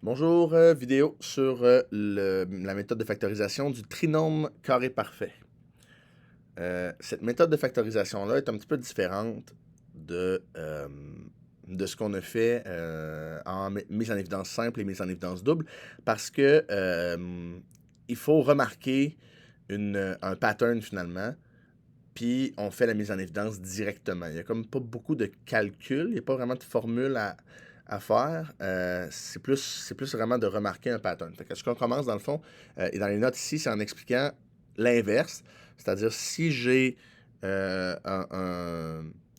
Bonjour, vidéo sur la méthode de factorisation du trinôme carré parfait. Cette méthode de factorisation-là est un petit peu différente de ce qu'on a fait en mise en évidence simple et mise en évidence double parce que il faut remarquer un pattern finalement, puis on fait la mise en évidence directement. Il n'y a comme pas beaucoup de calcul, il n'y a pas vraiment de formule à faire. C'est plus vraiment de remarquer un pattern. Fait que ce qu'on commence dans le fond, et dans les notes ici, c'est en expliquant l'inverse. C'est-à-dire si j'ai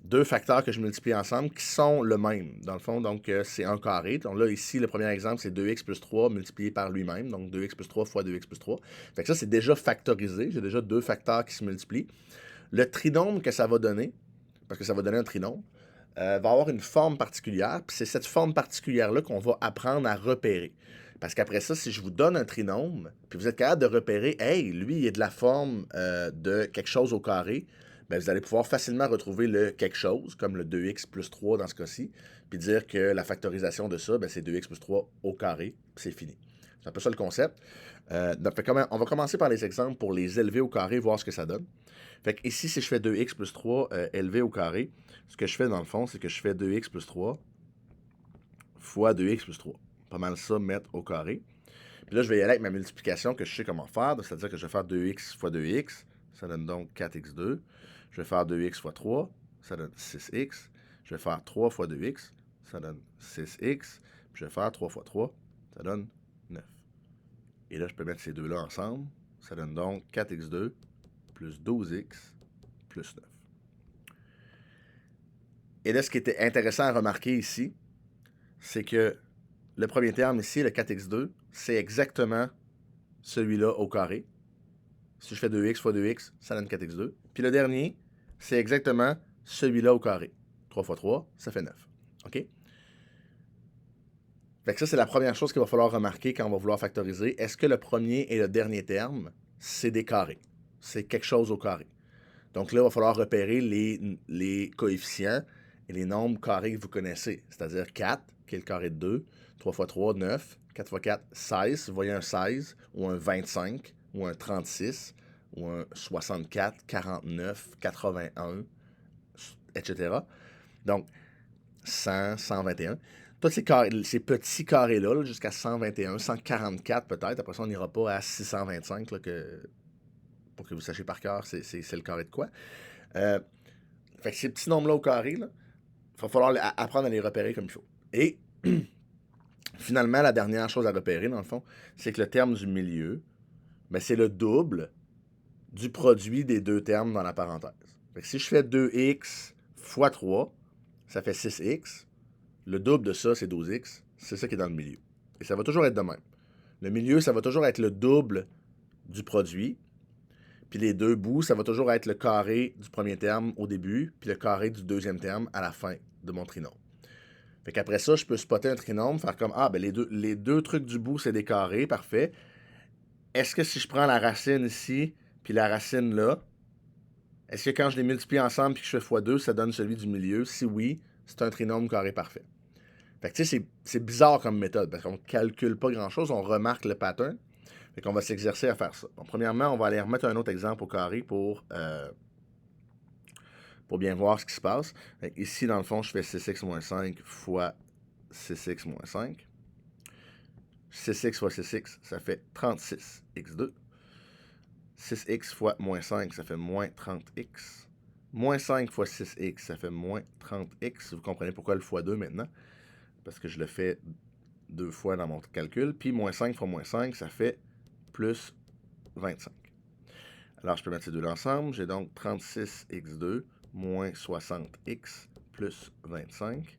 deux facteurs que je multiplie ensemble qui sont le même, dans le fond, donc c'est un carré. Donc là, ici, le premier exemple, c'est 2x plus 3 multiplié par lui-même, donc 2x plus 3 fois 2x plus 3. Fait que ça, c'est déjà factorisé. J'ai déjà deux facteurs qui se multiplient. Le trinôme que ça va donner, parce que ça va donner un trinôme, va avoir une forme particulière, puis c'est cette forme particulière-là qu'on va apprendre à repérer. Parce qu'après ça, si je vous donne un trinôme, puis vous êtes capable de repérer, hey, lui, il est de la forme de quelque chose au carré, bien, vous allez pouvoir facilement retrouver le quelque chose, comme le 2x plus 3 dans ce cas-ci, puis dire que la factorisation de ça, bien, c'est 2x plus 3 au carré, puis c'est fini. C'est un peu ça le concept. Donc, on va commencer par les exemples pour les élever au carré, voir ce que ça donne. Fait que ici, si je fais 2x plus 3 élevé au carré, ce que je fais dans le fond, c'est que je fais 2x plus 3 fois 2x plus 3. Pas mal ça, mettre au carré. Puis là, je vais y aller avec ma multiplication que je sais comment faire. C'est-à-dire que je vais faire 2x fois 2x. Ça donne donc 4x2. Je vais faire 2x fois 3. Ça donne 6x. Je vais faire 3 fois 2x. Ça donne 6x. Puis je vais faire 3 fois 3. Ça donne 9. Et là, je peux mettre ces deux-là ensemble. Ça donne donc 4x2 plus 12x plus 9. Et là, ce qui était intéressant à remarquer ici, c'est que le premier terme ici, le 4x2, c'est exactement celui-là au carré. Si je fais 2x fois 2x, ça donne 4x2. Puis le dernier, c'est exactement celui-là au carré. 3 fois 3, ça fait 9. OK? Fait que ça, c'est la première chose qu'il va falloir remarquer quand on va vouloir factoriser. Est-ce que le premier et le dernier terme, c'est des carrés? C'est quelque chose au carré. Donc là, il va falloir repérer les coefficients et les nombres carrés que vous connaissez. C'est-à-dire 4, qui est le carré de 2, 3 fois 3, 9, 4 fois 4, 16. Vous voyez un 16, ou un 25, ou un 36, ou un 64, 49, 81, etc. Donc, 100, 121. Tous ces petits carrés-là, là, jusqu'à 121, 144 peut-être. Après ça, on n'ira pas à 625, là, pour que vous sachiez par cœur c'est le carré de quoi. Fait que ces petits nombres-là au carré, il va falloir apprendre à les repérer comme il faut. Et finalement, la dernière chose à repérer, dans le fond, c'est que le terme du milieu, ben, c'est le double du produit des deux termes dans la parenthèse. Fait que si je fais 2x fois 3, ça fait 6x. Le double de ça, c'est 12x. C'est ça qui est dans le milieu. Et ça va toujours être de même. Le milieu, ça va toujours être le double du produit. Puis les deux bouts, ça va toujours être le carré du premier terme au début, puis le carré du deuxième terme à la fin de mon trinôme. Fait qu'après ça, je peux spotter un trinôme, faire comme, ah, ben les deux trucs du bout, c'est des carrés, parfait. Est-ce que si je prends la racine ici, puis la racine là, est-ce que quand je les multiplie ensemble puis que je fais x2, ça donne celui du milieu? Si oui, c'est un trinôme carré parfait. Fait que tu sais, c'est bizarre comme méthode, parce qu'on ne calcule pas grand-chose, on remarque le pattern. Fait qu'on va s'exercer à faire ça. Bon, premièrement, on va aller remettre un autre exemple au carré pour bien voir ce qui se passe. Fait ici, dans le fond, je fais 6x moins 5 fois 6x moins 5. 6x fois 6x, ça fait 36x2. 6x fois moins 5, ça fait moins 30x. Moins 5 fois 6x, ça fait moins 30x. Vous comprenez pourquoi le fois 2 maintenant? Parce que je le fais deux fois dans mon calcul. Puis moins 5 fois moins 5, ça fait plus 25. Alors, je peux mettre ces deux-là ensemble. J'ai donc 36x2 moins 60x plus 25.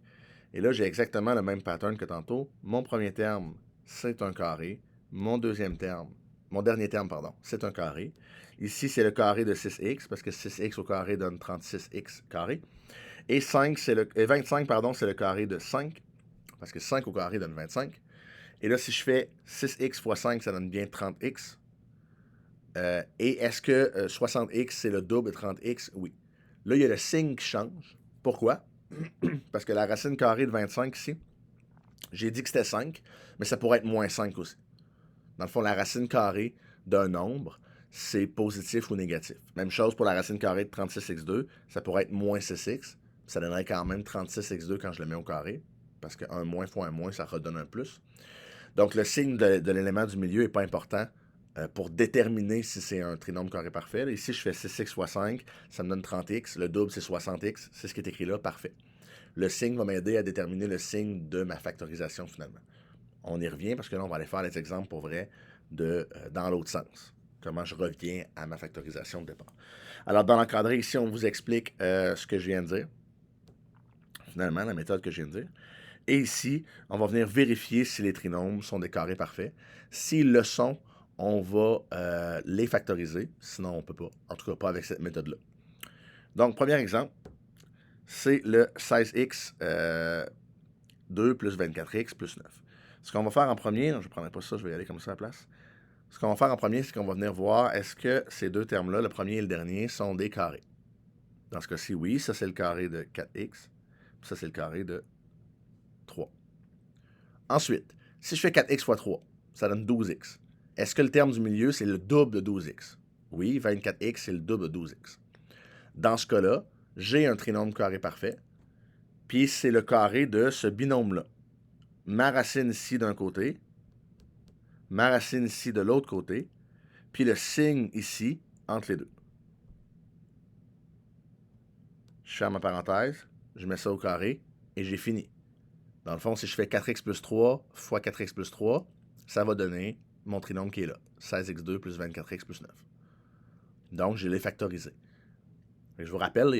Et là, j'ai exactement le même pattern que tantôt. Mon premier terme, c'est un carré. Mon dernier terme, pardon, c'est un carré. Ici, c'est le carré de 6x, parce que 6x au carré donne 36x carré. Et 25, pardon, c'est le carré de 5, parce que 5 au carré donne 25. Et là, si je fais 6x fois 5, ça donne bien 30x. Et est-ce que 60x, c'est le double de 30x? Oui. Là, il y a le signe qui change. Pourquoi? Parce que la racine carrée de 25 ici, J'ai dit que c'était 5, mais ça pourrait être moins 5 aussi. Dans le fond, la racine carrée d'un nombre, c'est positif ou négatif. Même chose pour la racine carrée de 36x2, ça pourrait être moins 6x, ça donnerait quand même 36x2 quand je le mets au carré, parce qu'un moins fois un moins, ça redonne un plus. Donc le signe de l'élément du milieu n'est pas important pour déterminer si c'est un trinôme carré parfait. Ici, je fais 6x fois 5, ça me donne 30x, le double c'est 60x, c'est ce qui est écrit là, parfait. Le signe va m'aider à déterminer le signe de ma factorisation finalement. On y revient parce que là, on va aller faire des exemples pour vrai dans l'autre sens. Comment je reviens à ma factorisation de départ. Alors, dans l'encadré, ici, on vous explique ce que je viens de dire. Finalement, la méthode que je viens de dire. Et ici, on va venir vérifier si les trinômes sont des carrés parfaits. S'ils le sont, on va les factoriser. Sinon, on ne peut pas. En tout cas, pas avec cette méthode-là. Donc, premier exemple, c'est le 16x 2 plus 24x plus 9. Ce qu'on va faire en premier, non, je ne prendrai pas ça, je vais y aller comme ça à la place. Ce qu'on va faire en premier, c'est qu'on va venir voir est-ce que ces deux termes-là, le premier et le dernier, sont des carrés. Dans ce cas-ci, oui, ça c'est le carré de 4x, ça c'est le carré de 3. Ensuite, si je fais 4x fois 3, ça donne 12x. Est-ce que le terme du milieu, c'est le double de 12x? Oui, 24x, c'est le double de 12x. Dans ce cas-là, j'ai un trinôme carré parfait, puis c'est le carré de ce binôme-là. Ma racine ici d'un côté, ma racine ici de l'autre côté, puis le signe ici entre les deux. Je ferme ma parenthèse, je mets ça au carré, et j'ai fini. Dans le fond, si je fais 4x plus 3 fois 4x plus 3, ça va donner mon trinôme qui est là, 16x2 plus 24x plus 9. Donc, je l'ai factorisé. Je vous rappelle, il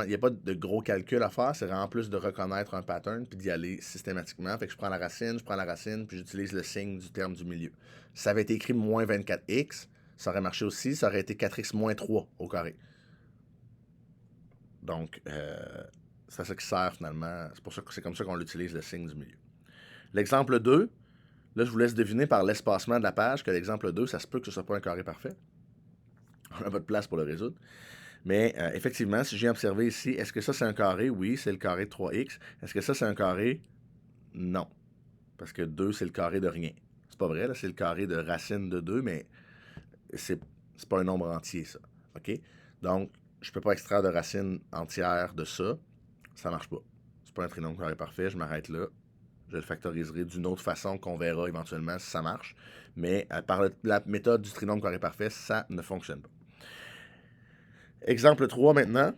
n'y a pas de gros calcul à faire, c'est vraiment plus de reconnaître un pattern puis d'y aller systématiquement. Fait que je prends la racine, puis j'utilise le signe du terme du milieu. Si ça avait été écrit moins 24x, ça aurait marché aussi, ça aurait été 4x moins 3 au carré. Donc, c'est ça qui sert finalement. C'est pour ça que c'est comme ça qu'on utilise le signe du milieu. L'exemple 2, là, je vous laisse deviner par l'espacement de la page que l'exemple 2, ça se peut que ce ne soit pas un carré parfait. On n'a pas de place pour le résoudre. Mais effectivement, si j'ai observé ici, est-ce que ça c'est un carré? Oui, c'est le carré de 3x. Est-ce que ça c'est un carré? Non. Parce que 2, c'est le carré de rien. C'est pas vrai, là, c'est le carré de racine de 2, mais c'est pas un nombre entier, ça. OK? Donc, je peux pas extraire de racine entière de ça. Ça marche pas. C'est pas un trinôme carré parfait, je m'arrête là. Je le factoriserai d'une autre façon qu'on verra éventuellement si ça marche. Mais par la méthode du trinôme carré parfait, ça ne fonctionne pas. Exemple 3 maintenant.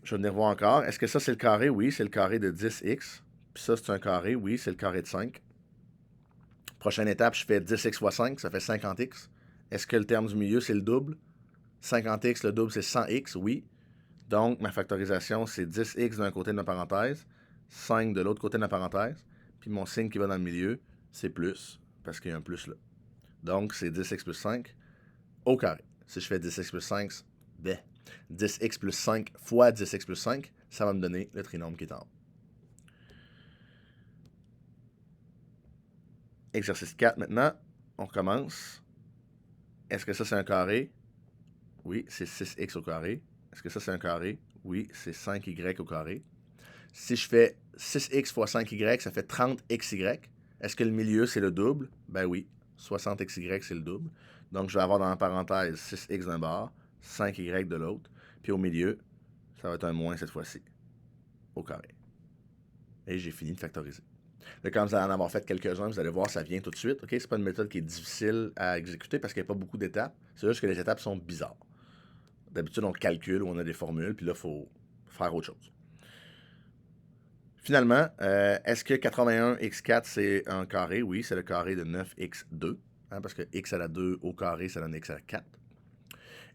Je vais venir voir encore. Est-ce que ça c'est le carré? Oui, c'est le carré de 10x. Puis ça c'est un carré? Oui, c'est le carré de 5. Prochaine étape, je fais 10x fois 5, ça fait 50x. Est-ce que le terme du milieu c'est le double? 50x, le double c'est 100x? Oui. Donc ma factorisation c'est 10x d'un côté de ma parenthèse, 5 de l'autre côté de la parenthèse. Puis mon signe qui va dans le milieu, c'est plus, parce qu'il y a un plus là. Donc c'est 10x plus 5 au carré. Si je fais 10x plus 5, 10x plus 5 fois 10x plus 5, ça va me donner le trinôme qui est en haut. Exercice 4 maintenant, on recommence. Est-ce que ça c'est un carré? Oui, c'est 6x au carré. Est-ce que ça c'est un carré? Oui, c'est 5y au carré. Si je fais 6x fois 5y, ça fait 30xy. Est-ce que le milieu c'est le double? Ben oui, 60xy c'est le double. Donc je vais avoir dans la parenthèse 6x d'un bord, 5y de l'autre. Puis au milieu, ça va être un moins cette fois-ci, au carré. Et j'ai fini de factoriser. Là, quand vous allez en avoir fait quelques-uns, vous allez voir, ça vient tout de suite. OK? C'est pas une méthode qui est difficile à exécuter parce qu'il n'y a pas beaucoup d'étapes. C'est juste que les étapes sont bizarres. D'habitude, on calcule ou on a des formules, puis là, il faut faire autre chose. Finalement, est-ce que 81x4, c'est un carré? Oui, c'est le carré de 9x2. Hein, parce que x à la 2 au carré, ça donne x à la 4.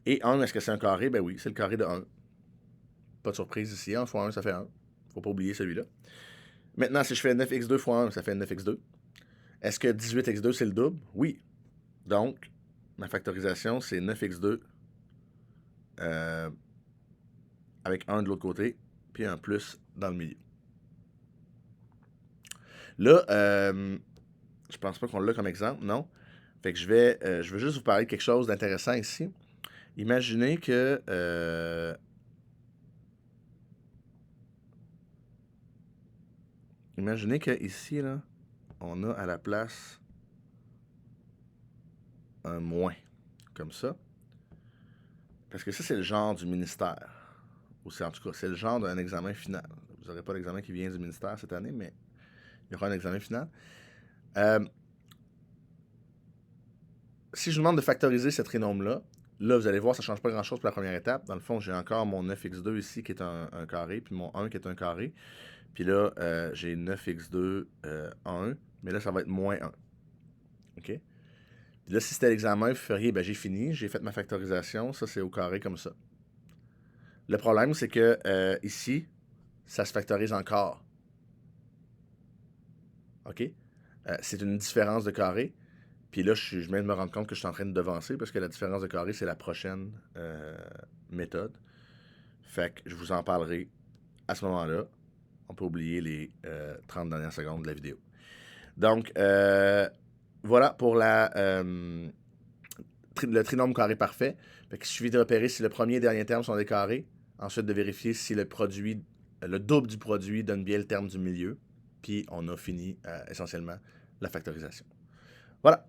Et 1, est-ce que c'est un carré? Ben oui, c'est le carré de 1. Pas de surprise ici. 1 fois 1, ça fait 1. Faut pas oublier celui-là. Maintenant, si je fais 9x2 fois 1, ça fait 9x2. Est-ce que 18x2, c'est le double? Oui. Donc, ma factorisation, c'est 9x2 avec 1 de l'autre côté, puis un plus dans le milieu. Là, je pense pas qu'on l'a comme exemple, non? Fait que je veux juste vous parler de quelque chose d'intéressant ici. Imaginez que ici, là, on a à la place un moins, comme ça. Parce que ça, c'est le genre du ministère. Ou c'est en tout cas, c'est le genre d'un examen final. Vous n'aurez pas l'examen qui vient du ministère cette année, mais il y aura un examen final. Si je vous demande de factoriser ce trinôme-là, là, vous allez voir, ça ne change pas grand-chose pour la première étape. Dans le fond, j'ai encore mon 9x2 ici qui est un carré, puis mon 1 qui est un carré. Puis là, j'ai 9x2, 1, mais là, ça va être moins 1. OK? Puis là, si c'était l'examen, vous feriez, ben j'ai fini, j'ai fait ma factorisation, ça c'est au carré comme ça. Le problème, c'est que ici, ça se factorise encore. OK? C'est une différence de carré. Puis là, je viens de me rendre compte que je suis en train de devancer parce que la différence de carré, c'est la prochaine méthode. Fait que je vous en parlerai à ce moment-là. On peut oublier les 30 dernières secondes de la vidéo. Donc, voilà pour le trinôme carré parfait. Fait qu'il suffit de repérer si le premier et dernier terme sont des carrés. Ensuite, de vérifier si le double du produit donne bien le terme du milieu. Puis, on a fini essentiellement la factorisation. Voilà.